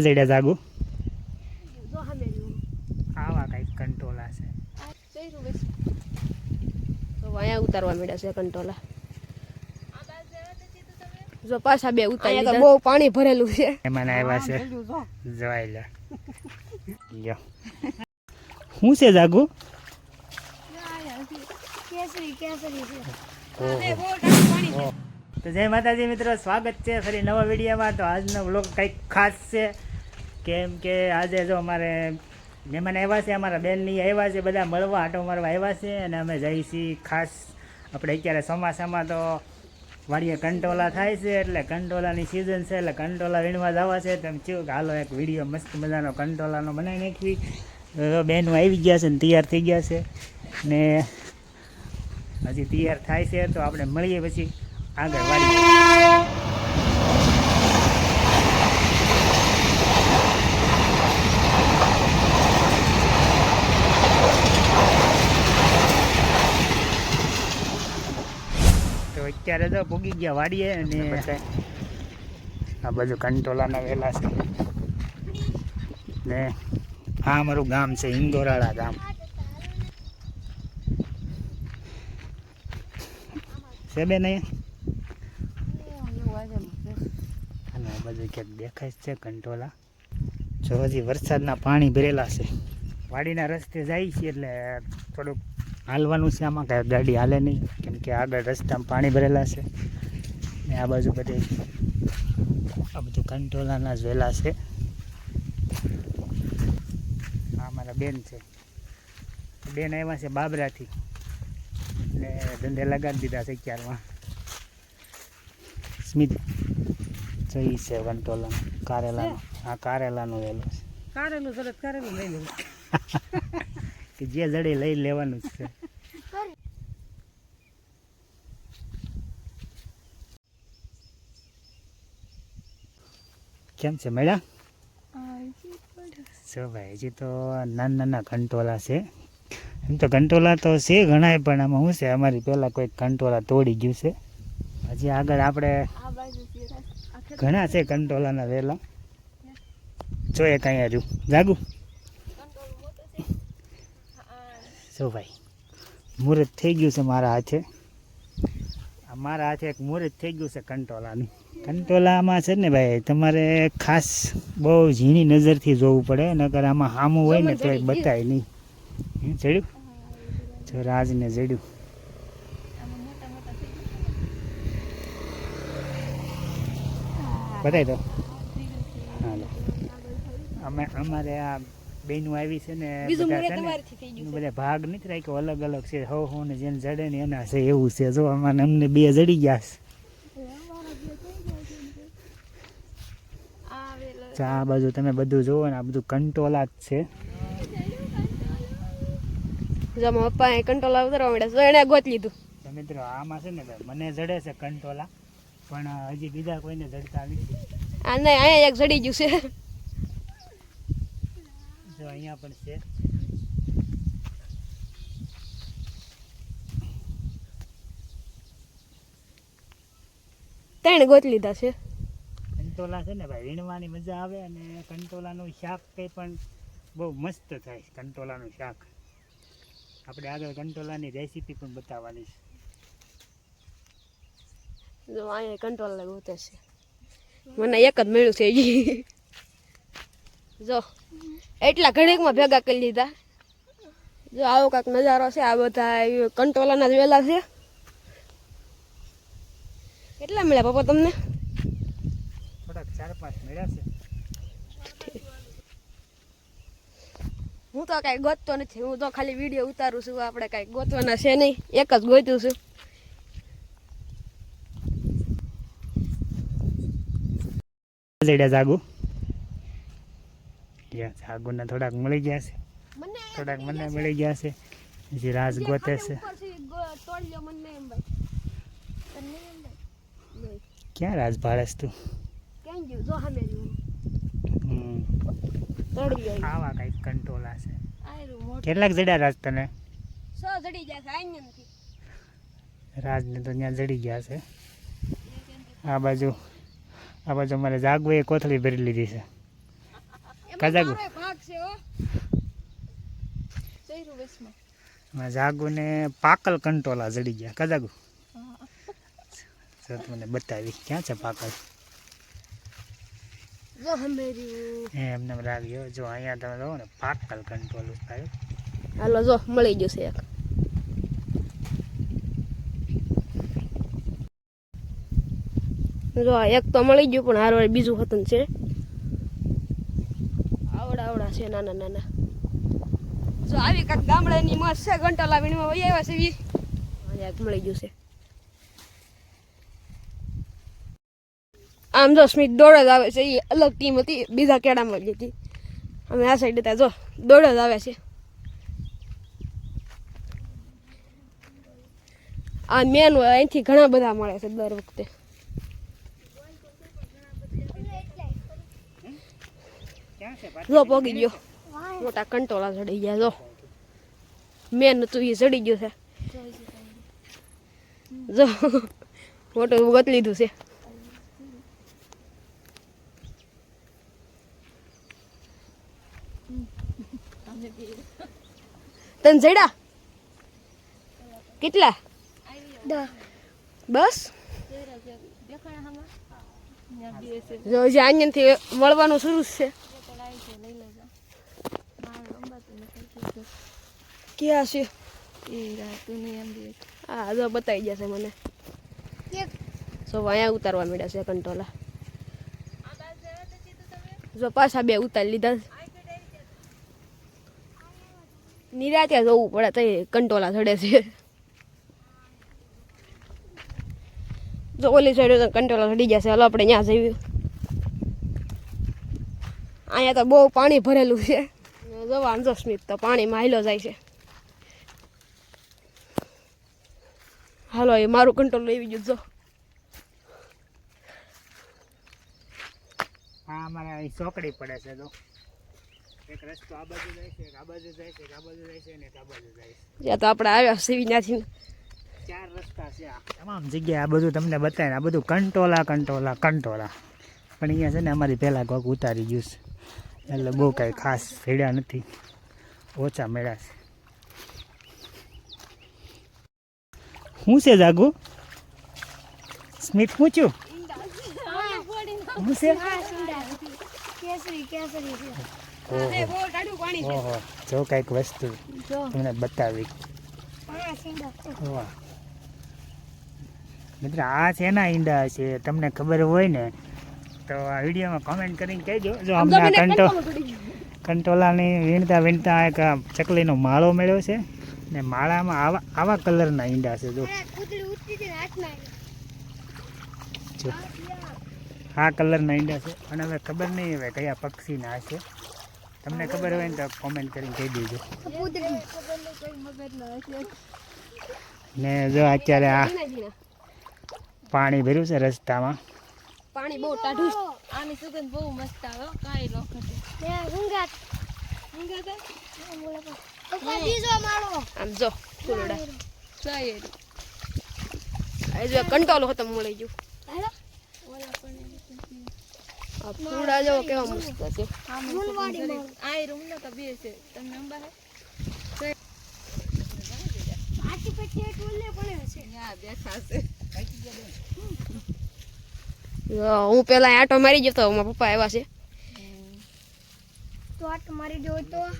જડ્યા જાગુ આવા કઈક કંટોલા છે તો અહીંયા ઉતારવા મળ્યા છે કંટોલા. જો પાછા બે ઉતારી બહુ પાણી ભરેલું છે એમાં આવ્યા છે જોઈ લે લ્યો શું છે જાગુ તો જય માતાજી મિત્રો, સ્વાગત છે ફરી નવા વિડીયોમાં. તો આજનો વ્લોગ કંઈક ખાસ છે કેમ કે આજે જો અમારે મહેમાન આવ્યા છે, અમારા બેનની આવ્યા છે, બધા મળવા આટો મારવા આવ્યા છે અને અમે જઈએ છીએ ખાસ. આપણે અત્યારે ચોમાસામાં તો વાડીએ કંટોલા થાય છે એટલે કંટોલાની સિઝન છે એટલે કંટોલા વીણવા જવા છે. તો એમ થયું કે હાલો એક વિડીયો મસ્ત મજાનો કંટોલાનો બનાવી નાખવી. તો બેનો આવી ગયા છે ને તૈયાર થઈ ગયા છે ને હજી તૈયાર થાય છે તો આપણે મળીએ પછી આગળ વાળી. તો અત્યારે તો પૂગી ગયા વાડીએ અને આ બાજુ કંટોલાના વેલા છે ને આ અમારું ગામ છે ઇન્દોરાળા ગામ છે બેન. અહીંયા અને બધું ક્યાંક દેખાય છે કંટોલા. જો હજી વરસાદના પાણી ભરેલા છે, વાડીના રસ્તે જાય છે એટલે થોડુંક હાલવાનું છે. આમાં કાંઈ ગાડી હાલે નહીં કેમ કે આગળ રસ્તામાં પાણી ભરેલા છે ને આ બાજુ બધે આ બધું કંટોલાના જ વેલા છે. આ મારા બેન છે, બેન આવ્યા છે બાબરાથી ને ધંધે લગાડી દીધા છે ક્યારમાં. સ્મિત જઈ છે કંટોલા કારેલાનો. આ કારેલાનો વેલો છે. કારેલું સરસ કારેલું લઈ લેવું કે જે જડે લઈ લેવાનું જ છે. કેમ છે મેળા? જો ભાઈ હજી તો નાના નાના કંટોલા છે. એમ તો કંટોલા તો છે ઘણાય પણ આમાં શું છે અમારી પહેલાં કોઈક કંટોલા તોડી ગયું છે. હજી આગળ આપણે ઘણા છે કંટોલાના વેલા. જોઈએ કાંઈ હજુ જાગુ જો ભાઈ મુહૂર્ત થઈ ગયું છે મારા હાથે. મારા હાથે એક મુહૂર્ત થઈ ગયું છે કંટોલાનું. કંટોલામાં છે ને ભાઈ તમારે ખાસ બહુ ઝીણી નજરથી જોવું પડે, નકર આમાં સામું હોય ને તો બતાય નહીં. જડ્યું જો રાજને જડ્યું. બતાવી દો. હાલો અમારે આ બેનું આવી છે ને બધા છે ને બધા ભાગ નથી રાખ્યો, અલગ અલગ છે. હો ને જેને જડે ને એના છે એવું છે. જો અમારે અમને બે જડી ગયા છે. આ બાજુ તમે બધું જોવો ને આ બધું કંટોલા જ છે. પપ્પા કંટોલા ઉતરવા મળ્યા એને ગોત લીધું. મિત્રો આમાં છે ને મને જડે છે કંટોલા પણ હજી બીજા કોઈને જડતા નથી. આ નહીં અહીંયા એક જડી ગયું છે. જો અહીંયા પણ છે. ત્રણ ગોત લીધા છે. કંટોલા છે ને ભાઈ વીણવાની મજા આવે અને કંટોલાનું શાક કંઈ પણ બહુ મસ્ત થાય. કંટોલાનું શાક આપણે આગળ કંટોલાની રેસીપી પણ બતાવવાની છે. જો અહીંયા કંટોલા ગોતે છે. મને એક જ મળ્યું છે. જો એટલા ઘડીકમાં ભેગા કરી લીધા. જો આવો કાંક નજારો છે. આ બધા કંટોલાના જ વેલા છે. કેટલા મળ્યા પપ્પા તમને? થોડાક 4-5 મળ્યા છે. હું તો કાંઈ ગોતતો નથી, હું તો ખાલી વિડીયો ઉતારું છું. આપણે કાંઈ ગોતવાના છે નહીં, એક જ ગોત્યું છું. જાગુ જાગુને થોડાક મળી ગયા છે, થોડાક મને મળી ગયા છે. હજી રાજ ગોતે છે. ક્યાં રાજ ભાડેસ તું? આવા કઈક કંટોલા છે. કેટલાક જડ્યા રાજ તને? રાજને તો ત્યાં જડી ગયા છે. આ બાજુ અમારે જાગવે કોથળી ભરી લીધી છે. કાજાગુ ભાગ છે હો સૈરું વેસમાં માં જાગુને પાકલ કંટોલા જડી ગયા કાજાગુ સર મને બતાવી ક્યાં છે પાકલ જો હમેર્યું એમને રાખ્યો જો અહીંયા તમે જોવો ને પાકલ કંટોલું થાય હાલો જો મળી ગયું છે એક જો આ એક તો મળી ગયું પણ હારવાર બીજું હતું છે આવડા છે નાના નાના જો આવી કાંક ગામડાની મસ્ત છે ઘંટા વીણીમાં વહી આવ્યા છે એક મળી ગયું છે આમ જો સ્મિત દોડ જ આવે છે એ અલગ ટીમ હતી બીજા કેળામાં જ હતી અમે આ સાઈડ હતા જો દોડ જ આવે છે આ મેન હોય અહીંથી ઘણા બધા મળે છે દર વખતે જો પોગી ગયો મોટા કંટોલા ચડી ગયા જો મેન હતું એ ચડી ગયું છે જો મોટું ગત લીધું છે તને જડ્યા કેટલા બસ જો હજી આન્યથી મળવાનું શરૂ છે ક્યાં છે હા જો બતાવી જશે મને જો અહીંયા ઉતારવા મળ્યા છે કંટોલા જો પાછા બે ઉતારી લીધા નિરાતે જવું પડે તો કંટોલા ચડે છે જો ઓલી સાઈડ કંટોલા ચડી જશે હાલો આપણે ત્યાં જઈએ અહીંયા તો બહુ પાણી ભરેલું છે જવા જો સ્મિત તો પાણીમાં હાલો જાય છે હાલો એ મારું કંટ્રોલ લેવી ગયું જો હા અમારા અહીં ચોકડી પડે છે તો એક રસ્તો આ બાજુ જાય છે એક આ બાજુ જાય છે એક આ બાજુ જાય છે અને એક આ બાજુ જાય છે જ્યાં તો આપણે આવ્યા સીવી ત્યાંથી 4 રસ્તા છે આ તમામ જગ્યાએ આ બધું તમને બતાવીને આ બધું કંટોલા પણ અહીંયા છે ને અમારી પહેલાં કોઈક ઉતારી ગયું છે એટલે બહુ કાંઈ ખાસ ભેડ્યા નથી ઓછા મેળા છે શું છે જાગુ સ્મિત પૂછ્યું શું છે ઓહો જો કંઈક વસ્તુ તમને બતાવી મિત્ર આ છે એના ઈંડા છે તમને ખબર હોય ને તો આ વિડીયોમાં કોમેન્ટ કરીને કહેજો જો અમને આ કંટોલાની વીણતા એક ચકલીનો માળો મળ્યો છે ને માળામાં આવા કલરના ઈંડા છે જો આ કલરના ઈંડા છે અને હવે ખબર નહીં હવે કયા પક્ષીના છે તમને ખબર હોય ને તો કોમેન્ટ કરીને કહી દેજો ને જો અત્યારે આ પાણી ભર્યું છે રસ્તામાં પાણી બહુ ટાઢું આની સુગંધ બહુ મસ્ત આવે કાઈ નો ખટે આમ જો ફૂલડા ચાય આ જો કંટોલો ખતમ મળી ગયું આ ફૂલડા જો કેવા મસ્ત છે આ રૂમ નો તો બે છે તમને અંબા હે આટી પેટી ટોલે પડે છે યા બેઠા છે હું પેલા આટો મારી ગયો તો મારા પપ્પા આવ્યા છે તો આટો મારી દો તો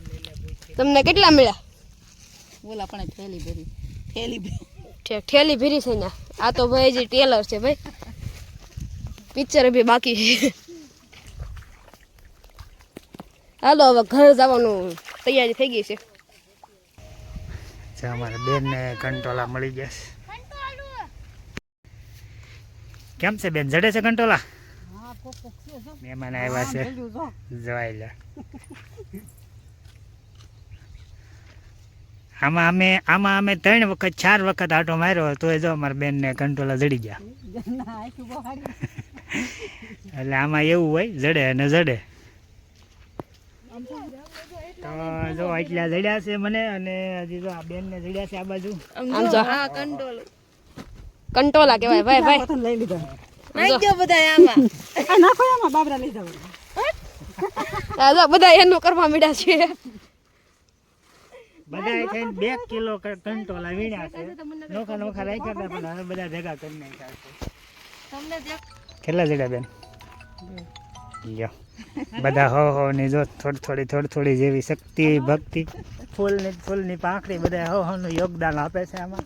તમને કેટલા મળ્યા બોલા પણ થેલી ભરી ઠેલી ભરી છે ને આ તો ભાઈ જે ટેલર છે ભાઈ પિક્ચર બી બાકી છે હાલો હવે ઘર જવાનું તૈયારી થઈ ગઈ છે અમારા બેનને કંટોલા મળી ગયા કેમ છે બેન જડે છે કંટોલા મહેમાન આવ્યા છે જવાય લે આમાં અમે 3 વખત 4 વખત આટો માર્યો તો જો અમારા બેનને કંટોલા જડી ગયા એટલે આમાં એવું હોય જડે અને જડે તો જો એટલા જડ્યા છે મને અને હજી જો આ બેનને જડ્યા છે આ બાજુ આમ જો આ કંટોલા કહેવાય ભાઈ નાઈ ગયો બધા આમાં નાખો આમાં બાબરા લઈ જાવ આ જો બધા એનું કરવા માંડ્યા છે. બધા થઈને 2 કિલો કંટોલા વીણ્યા છે. નોખા નોખા રાખ્યા હતા પણ હવે બધા ભેગા કરી નાખ્યા છે. તમને દેખ કેટલા જગ્યા બેન? યો બધા હો ની જો થોડી થોડી જેવી શક્તિ ભક્તિ ફૂલની પાંખડી બધા હો નું યોગદાન આપે છે આમાં.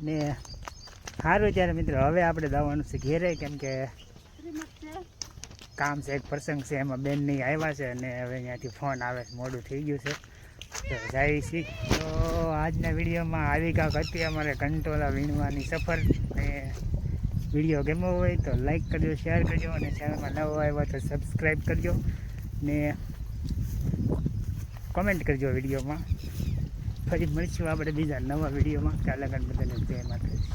ને સારું ત્યારે મિત્રો હવે આપણે જવાનું છે ઘેરે, કેમ કે કામ છે, એક પ્રસંગ છે, એમાં બેન નહીં આવ્યા છે અને હવે અહીંયાથી ફોન આવે છે, મોડું થઈ ગયું છે તો જાય છે. તો આજના વિડીયોમાં આવી કાંક હતી અમારે કંટોલા વીણવાની સફર. ને વિડીયો ગમ્યો હોય તો લાઈક કરજો, શેર કરજો અને ચેનલમાં નવો આવ્યો તો સબસ્ક્રાઈબ કરજો ને કોમેન્ટ કરજો વિડીયોમાં. ફરી મળીશું આપણે બીજા નવા વિડીયોમાં. કાલે બધાને જય માતાજી.